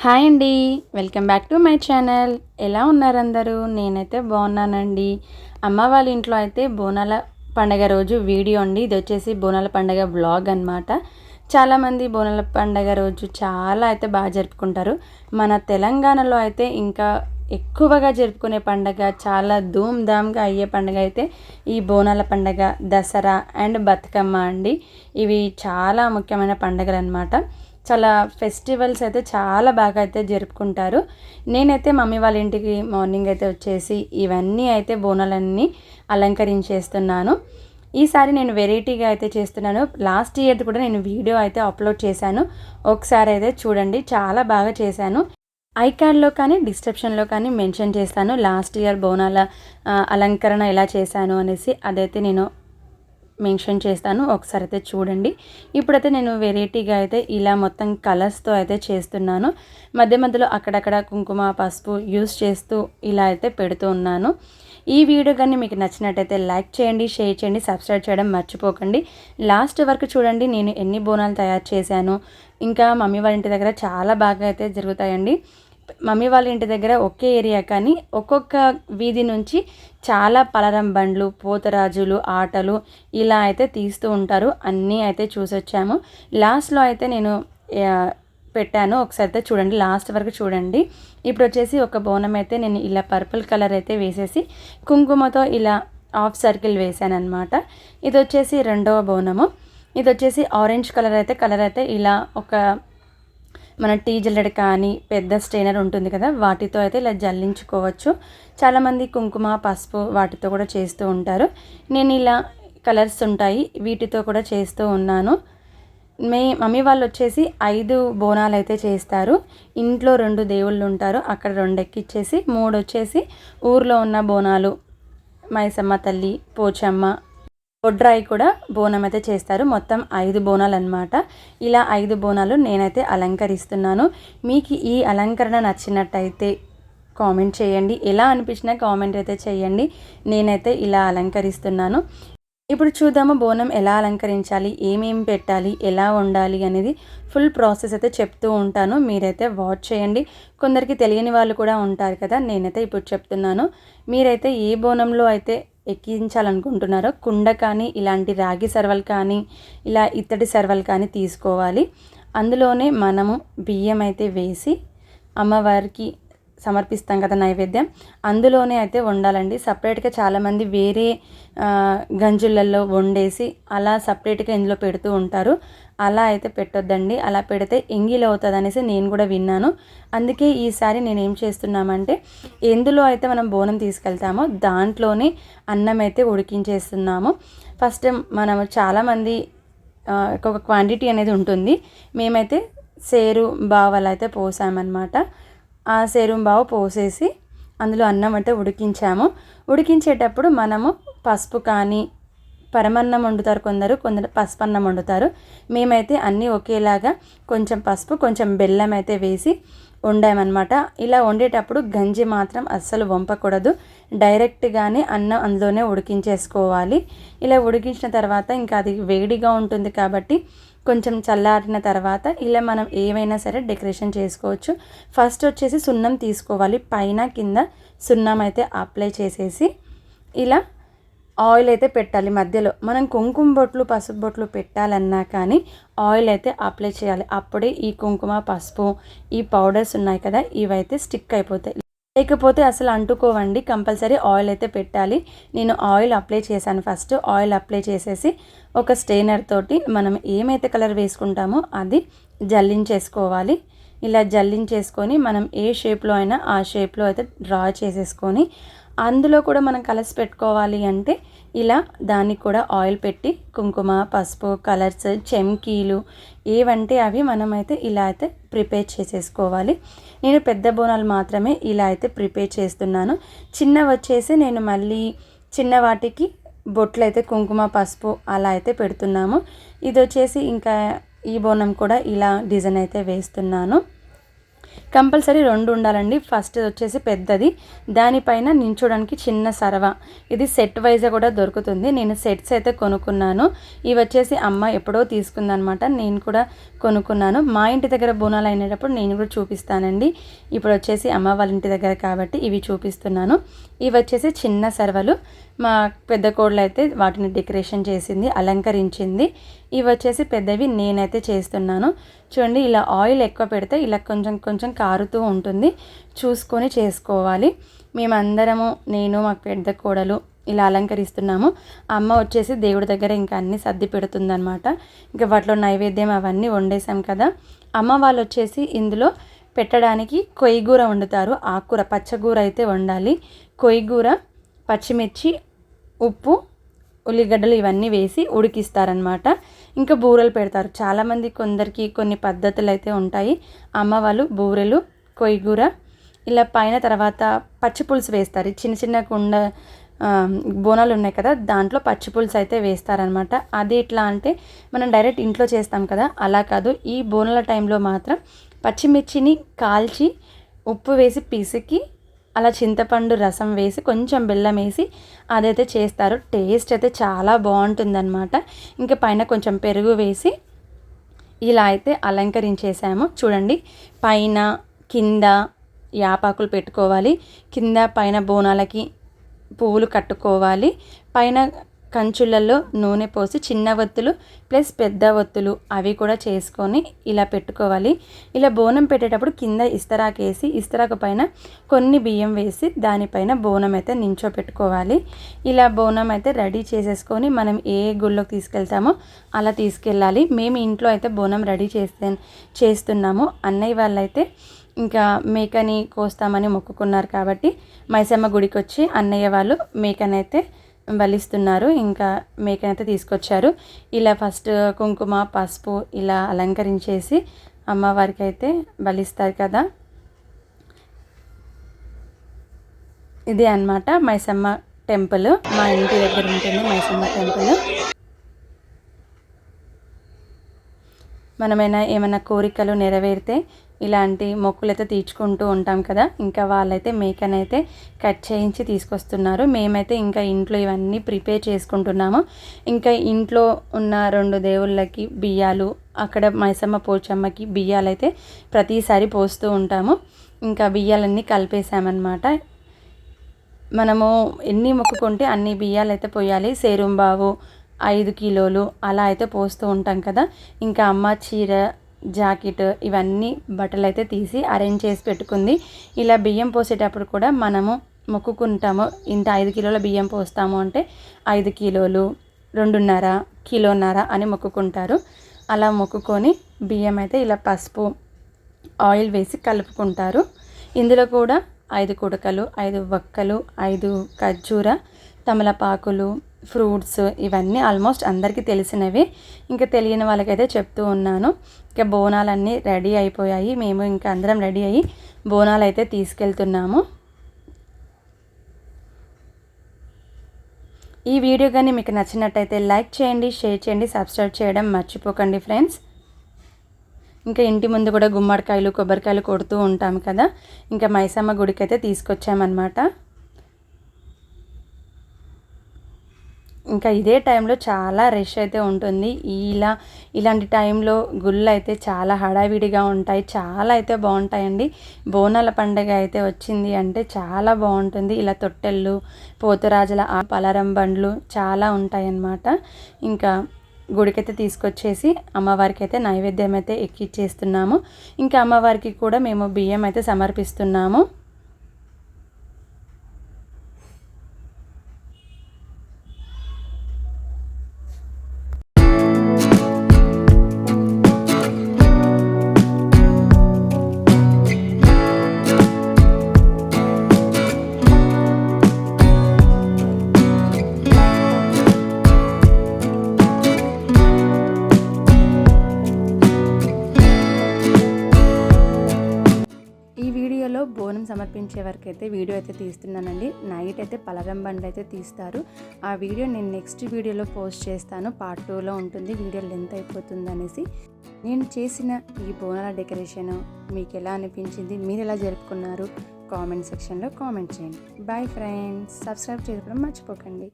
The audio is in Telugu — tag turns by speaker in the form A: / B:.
A: హాయ్ అండి. Welcome back to my channel. ఎలా ఉన్నారు అందరూ? నేనైతే బాగున్నానండి. అమ్మ వాళ్ళ ఇంట్లో అయితే బోనాల పండగ రోజు వీడియో అండి. ఇది వచ్చేసి బోనాల పండగ వ్లాగ్ అనమాట. చాలామంది బోనాల పండగ రోజు చాలా అయితే బాగా జరుపుకుంటారు. మన తెలంగాణలో అయితే ఇంకా ఎక్కువగా జరుపుకునే పండగ, చాలా ధూమ్ధామ్గా అయ్యే పండగ అయితే ఈ బోనాల పండగ, దసరా అండ్ బతుకమ్మ అండి. ఇవి చాలా ముఖ్యమైన పండుగలు అనమాట. చాలా ఫెస్టివల్స్ అయితే చాలా బాగా అయితే జరుపుకుంటారు. నేనైతే మమ్మీ వాళ్ళ ఇంటికి మార్నింగ్ అయితే వచ్చేసి ఇవన్నీ అయితే బోనాలన్నీ అలంకరించేస్తున్నాను. ఈసారి నేను వెరైటీగా అయితే చేస్తున్నాను. లాస్ట్ ఇయర్ కూడా నేను వీడియో అయితే అప్లోడ్ చేశాను. ఒకసారి అయితే చూడండి, చాలా బాగా చేశాను. ఐకార్డ్లో కానీ డిస్క్రిప్షన్లో కానీ మెన్షన్ చేస్తాను లాస్ట్ ఇయర్ బోనాల అలంకరణ ఎలా చేశాను అనేసి. అదైతే నేను మెన్షన్ చేస్తాను, ఒకసారి అయితే చూడండి. ఇప్పుడైతే నేను వెరైటీగా అయితే ఇలా మొత్తం కలర్స్తో అయితే చేస్తున్నాను. మధ్య మధ్యలో అక్కడక్కడ కుంకుమ పసుపు యూస్ చేస్తూ ఇలా అయితే పెడుతూ ఉన్నాను. ఈ వీడియో కానీ మీకు నచ్చినట్టయితే లైక్ చేయండి, షేర్ చేయండి, సబ్స్క్రైబ్ చేయడం మర్చిపోకండి. లాస్ట్ వరకు చూడండి నేను ఎన్ని బోనాలు తయారు చేశాను. ఇంకా మమ్మీ వాళ్ళ ఇంటి దగ్గర చాలా బాగా అయితే జరుగుతాయండి. మమ్మీ వాళ్ళ ఇంటి దగ్గర ఒకే ఏరియా కానీ ఒక్కొక్క వీధి నుంచి చాలా పలరం బండ్లు, పోతరాజులు, ఆటలు ఇలా అయితే తీస్తూ ఉంటారు. అన్నీ అయితే చూసొచ్చాము. లాస్ట్లో అయితే నేను పెట్టాను, ఒకసారి అయితే చూడండి, లాస్ట్ వరకు చూడండి. ఇప్పుడు వచ్చేసి ఒక బోనం అయితే నేను ఇలా పర్పుల్ కలర్ అయితే వేసేసి కుంకుమతో ఇలా హాఫ్ సర్కిల్ వేసాను అనమాట. ఇది వచ్చేసి రెండవ బోనము. ఇది వచ్చేసి ఆరెంజ్ కలర్ అయితే ఇలా ఒక మన టీ జల్లెడ కానీ పెద్ద స్ట్రైనర్ ఉంటుంది కదా, వాటితో అయితే ఇలా జల్లించుకోవచ్చు. చాలామంది కుంకుమ పసుపు వాటితో కూడా చేస్తూ ఉంటారు. నేను ఇలా కలర్స్ ఉంటాయి వీటితో కూడా చేస్తూ ఉన్నాను. మమ్మీ వాళ్ళు వచ్చేసి 5 బోనాలు అయితే చేస్తారు. ఇంట్లో 2 దేవుళ్ళు ఉంటారు, అక్కడ 2 ఎక్కిచ్చేసి 3 వచ్చేసి ఊర్లో ఉన్న బోనాలు, మైసమ్మ తల్లి, పోచమ్మ, బొడ్రాయి కూడా బోనం అయితే చేస్తారు. మొత్తం 5 బోనాలు అనమాట. ఇలా 5 బోనాలు నేనైతే అలంకరిస్తున్నాను. మీకు ఈ అలంకరణ నచ్చినట్టయితే కామెంట్ చేయండి, ఎలా అనిపించినా కామెంట్ అయితే చేయండి. నేనైతే ఇలా అలంకరిస్తున్నాను. ఇప్పుడు చూద్దాము బోనం ఎలా అలంకరించాలి, ఏమేమి పెట్టాలి, ఎలా వండాలి అనేది ఫుల్ ప్రాసెస్ అయితే చెప్తూ ఉంటాను. మీరైతే వాచ్ చేయండి. కొందరికి తెలియని వాళ్ళు కూడా ఉంటారు కదా, నేనైతే ఇప్పుడు చెప్తున్నాను. మీరైతే ఏ బోనంలో అయితే ఎక్కించాలనుకుంటున్నారో కుండ కానీ ఇలాంటి రాగి సర్వలు కానీ ఇలా ఇత్తడి సర్వలు కానీ తీసుకోవాలి. అందులోనే మనము బియ్యం అయితే వేసి అమ్మవారికి సమర్పిస్తాం కదా నైవేద్యం, అందులోనే అయితే వండాలండి. సపరేట్గా చాలామంది వేరే గంజులలో వండేసి అలా సపరేట్గా ఇందులో పెడుతూ ఉంటారు. అలా అయితే పెట్టొద్దండి. అలా పెడితే ఎంగిల్ అవుతుంది అనేసి నేను కూడా విన్నాను. అందుకే ఈసారి నేనేం చేస్తున్నామంటే ఎందులో అయితే మనం బోనం తీసుకెళ్తామో దాంట్లోనే అన్నం అయితే ఉడికించేస్తున్నాము. ఫస్ట్ మనము చాలామంది ఒక క్వాంటిటీ అనేది ఉంటుంది. మేమైతే సేరు బావలు అయితే పోసామన్నమాట. ఆ సేరు బావు పోసేసి అందులో అన్నం అయితే ఉడికించేటప్పుడు మనము పసుపు కానీ పరమన్నం వండుతారు కొందరు పసుపు అన్నం వండుతారు. మేమైతే అన్నీ ఒకేలాగా కొంచెం పసుపు కొంచెం బెల్లం అయితే వేసి వండామన్నమాట. ఇలా వండేటప్పుడు గంజి మాత్రం అస్సలు వంపకూడదు. డైరెక్ట్గానే అన్నం అందులోనే ఉడికించేసుకోవాలి. ఇలా ఉడికించిన తర్వాత ఇంకా అది వేడిగా ఉంటుంది కాబట్టి కొంచెం చల్లారిన తర్వాత ఇలా మనం ఏమైనా సరే డెకరేషన్ చేసుకోవచ్చు. ఫస్ట్ వచ్చేసి సున్నం తీసుకోవాలి. పైన కింద సున్నం అయితే అప్లై చేసేసి ఇలా ఆయిల్ అయితే పెట్టాలి. మధ్యలో మనం కుంకుమ బొట్లు పసుపు బొట్లు పెట్టాలన్నా కానీ ఆయిల్ అయితే అప్లై చేయాలి. అప్పుడే ఈ కుంకుమ పసుపు ఈ పౌడర్స్ ఉన్నాయి కదా, ఇవైతే స్టిక్ అయిపోతాయి. లేకపోతే అసలు అంటుకోవండి. కంపల్సరీ ఆయిల్ అయితే పెట్టాలి. నేను ఆయిల్ అప్లై చేశాను. ఫస్ట్ ఆయిల్ అప్లై చేసేసి ఒక స్ట్రైనర్ తోటి మనం ఏమైతే కలర్ వేసుకుంటామో అది జల్లించేసుకోవాలి. ఇలా జల్లించేసుకొని మనం ఏ షేప్లో అయినా ఆ షేప్లో అయితే డ్రా చేసేసుకొని అందులో కూడా మనం కలర్స్ పెట్టుకోవాలి అంటే ఇలా దానికి కూడా ఆయిల్ పెట్టి కుంకుమ పసుపు కలర్స్ చెమ్కీలు ఏవంటే అవి మనమైతే ఇలా అయితే ప్రిపేర్ చేసేసుకోవాలి. నేను పెద్ద బోనాలు మాత్రమే ఇలా అయితే ప్రిపేర్ చేస్తున్నాను. చిన్నవి వచ్చేసి నేను మళ్ళీ చిన్న వాటికి బొట్లు అయితే కుంకుమ పసుపు అలా అయితే పెడుతున్నాము. ఇది వచ్చేసి ఇంకా ఈ బోనం కూడా ఇలా డిజైన్ అయితే వేస్తున్నాను. కంపల్సరీ 2 ఉండాలండి. ఫస్ట్ వచ్చేసి పెద్దది, దానిపైన నించోడానికి చిన్న సరవ. ఇది సెట్ వైజ్గా కూడా దొరుకుతుంది. నేను సెట్స్ అయితే కొనుక్కున్నాను. ఇవి వచ్చేసి అమ్మ ఎప్పుడో తీసుకుందనమాట, నేను కూడా కొనుక్కున్నాను. మా ఇంటి దగ్గర బోనాలు అయినప్పుడు నేను కూడా చూపిస్తానండి. ఇప్పుడు వచ్చేసి అమ్మ వాళ్ళ ఇంటి దగ్గర కాబట్టి ఇవి చూపిస్తున్నాను. ఇవి వచ్చేసి చిన్న సరవలు. మా పెద్ద కోడలు అయితే వాటిని డెకరేషన్ చేసింది, అలంకరించింది. ఇవి వచ్చేసి పెద్దవి నేనైతే చేస్తున్నాను. చూడండి, ఇలా ఆయిల్ ఎక్కువ పెడితే ఇలా కొంచెం కొంచెం కారుతూ ఉంటుంది, చూసుకొని చేసుకోవాలి. మేమందరము, నేను మా పెద్ద కోడలు ఇలా అలంకరిస్తున్నాము. అమ్మ వచ్చేసి దేవుడి దగ్గర ఇంకా అన్నీ సర్ది పెడుతుందనమాట. ఇంకా వాటిలో నైవేద్యం అవన్నీ వండేసాం కదా. అమ్మ వాళ్ళు వచ్చేసి ఇందులో పెట్టడానికి కొయ్యగూర వండుతారు. ఆకుకూర పచ్చగూర అయితే వండాలి. కొయ్యగూర, పచ్చిమిర్చి, ఉప్పు, ఉల్లిగడ్డలు ఇవన్నీ వేసి ఉడికిస్తారనమాట. ఇంకా బూరెలు పెడతారు. చాలామంది కొందరికి కొన్ని పద్ధతులు అయితే ఉంటాయి. అమ్మ వాళ్ళు బూరెలు, కొయ్యగూర ఇలా పైన తర్వాత పచ్చి పులుసు వేస్తారు. చిన్న చిన్న కుండ బోనాలు ఉన్నాయి కదా, దాంట్లో పచ్చి పులుసు అయితే వేస్తారనమాట. అది ఎట్లా అంటే మనం డైరెక్ట్ ఇంట్లో చేస్తాం కదా, అలా కాదు. ఈ బోనాల టైంలో మాత్రం పచ్చిమిర్చిని కాల్చి ఉప్పు వేసి పిసికి అలా చింతపండు రసం వేసి కొంచెం బెల్లం వేసి అదైతే చేస్తారు. టేస్ట్ అయితే చాలా బాగుంటుందన్నమాట. ఇంకా పైన కొంచెం పెరుగు వేసి ఇలా అయితే అలంకరించేసాము. చూడండి, పైన కింద యాపాకులు పెట్టుకోవాలి, కింద పైన బోనాలకి పువ్వులు కట్టుకోవాలి. పైన కంచులలో నూనె పోసి చిన్న ఒత్తులు ప్లస్ పెద్ద ఒత్తులు అవి కూడా చేసుకొని ఇలా పెట్టుకోవాలి. ఇలా బోనం పెట్టేటప్పుడు కింద ఇస్తరాకేసి ఇస్తరాకు పైన కొన్ని బియ్యం వేసి దానిపైన బోనం అయితే నించోపెట్టుకోవాలి. ఇలా బోనం అయితే రెడీ చేసేసుకొని మనం ఏ గుళ్ళోకి తీసుకెళ్తామో అలా తీసుకెళ్ళాలి. మేము ఇంట్లో అయితే బోనం రెడీ చేస్తున్నాము. అన్నయ్య వాళ్ళైతే ఇంకా మేకని కోస్తామని మొక్కుకున్నారు కాబట్టి మైసమ్మ గుడికి వచ్చి అన్నయ్య వాళ్ళు మేకనైతే బలిస్తున్నారు. ఇంకా మేకనైతే తీసుకొచ్చారు. ఇలా ఫస్ట్ కుంకుమ, పసుపు ఇలా అలంకరించేసి అమ్మవారికి అయితే బలిస్తారు కదా. ఇది అన్నమాట మైసమ్మ టెంపుల్. మా ఇంటి దగ్గర ఉంటుంది మైసమ్మ టెంపుల్. మనమైనా ఏమైనా కోరికలు నెరవేరితే ఇలాంటి మొక్కులైతే తీర్చుకుంటూ ఉంటాం కదా. ఇంకా వాళ్ళైతే మేకనైతే కట్ చేయించి తీసుకొస్తున్నారు. మేమైతే ఇంకా ఇంట్లో ఇవన్నీ ప్రిపేర్ చేసుకుంటున్నాము. ఇంకా ఇంట్లో ఉన్న 2 దేవుళ్ళకి బియ్యాలు, అక్కడ మైసమ్మ పోచమ్మకి బియ్యాలు అయితే ప్రతిసారి పోస్తూ ఉంటాము. ఇంకా బియ్యాలన్నీ కలిపేసామన్నమాట. మనము ఎన్ని మొక్కుకుంటే అన్ని బియ్యాలు అయితే పోయాలి. సేరుంబావు 5 కిలోలు అలా అయితే పోస్తూ ఉంటాం కదా. ఇంకా అమ్మ చీర, జాకెట్ ఇవన్నీ బట్టలు అయితే తీసి అరేంజ్ చేసి పెట్టుకుంది. ఇలా బియ్యం పోసేటప్పుడు కూడా మనము మొక్కుకుంటాము. ఇంత 5 కిలోల బియ్యం పోస్తాము అంటే 5 కిలోలు, 2.5 కిలోన్నర అని మొక్కుకుంటారు. అలా మొక్కుకొని బియ్యం అయితే ఇలా పసుపు, ఆయిల్ వేసి కలుపుకుంటారు. ఇందులో కూడా 5 కుడకలు, 5 వక్కలు, 5 ఖర్జూర, తమలపాకులు, ఫ్రూట్స్ ఇవన్నీ ఆల్మోస్ట్ అందరికీ తెలిసినవి. ఇంకా తెలియని వాళ్ళకైతే చెప్తూ ఉన్నాను. ఇంకా బోనాలన్నీ రెడీ అయిపోయాయి. మేము ఇంకా అందరం రెడీ అయ్యి బోనాలు అయితే తీసుకెళ్తున్నాము. ఈ వీడియో కానీ మీకు నచ్చినట్టయితే లైక్ చేయండి, షేర్ చేయండి, సబ్స్క్రైబ్ చేయడం మర్చిపోకండి ఫ్రెండ్స్. ఇంకా ఇంటి ముందు కూడా గుమ్మడికాయలు, కొబ్బరికాయలు కొడుతూ ఉంటాం కదా. ఇంకా మైసమ్మ గుడికి అయితే తీసుకొచ్చామన్నమాట. ఇంకా ఇదే టైంలో చాలా రష్ అయితే ఉంటుంది. ఇలాంటి టైంలో గుళ్ళు అయితే చాలా హడావిడిగా ఉంటాయి, చాలా అయితే బాగుంటాయండి. బోనాల పండుగ అయితే వచ్చింది అంటే చాలా బాగుంటుంది. ఇలా తొట్టెళ్ళు, పోతురాజుల పలారం బండ్లు చాలా ఉంటాయన్నమాట. ఇంకా గుడికైతే తీసుకొచ్చేసి అమ్మవారికి అయితే నైవేద్యం అయితే ఎక్కిచ్చేస్తున్నాము. ఇంకా అమ్మవారికి కూడా మేము బియ్యం అయితే సమర్పిస్తున్నాము. బోనం సమర్పించే వరకు అయితే వీడియో అయితే తీస్తున్నానండి. నైట్ అయితే పలరం బండ్లు అయితే తీస్తారు. ఆ వీడియో నేను నెక్స్ట్ వీడియోలో పోస్ట్ చేస్తాను. పార్ట్ 2లో ఉంటుంది. వీడియో లెంత్ అయిపోతుంది అనేసి నేను చేసిన ఈ బోనాల డెకరేషన్ మీకు ఎలా అనిపించింది, మీరు ఎలా జరుపుకున్నారు కామెంట్ సెక్షన్లో కామెంట్ చేయండి. బాయ్ ఫ్రెండ్స్, సబ్స్క్రైబ్ చేసుకోవడం మర్చిపోకండి.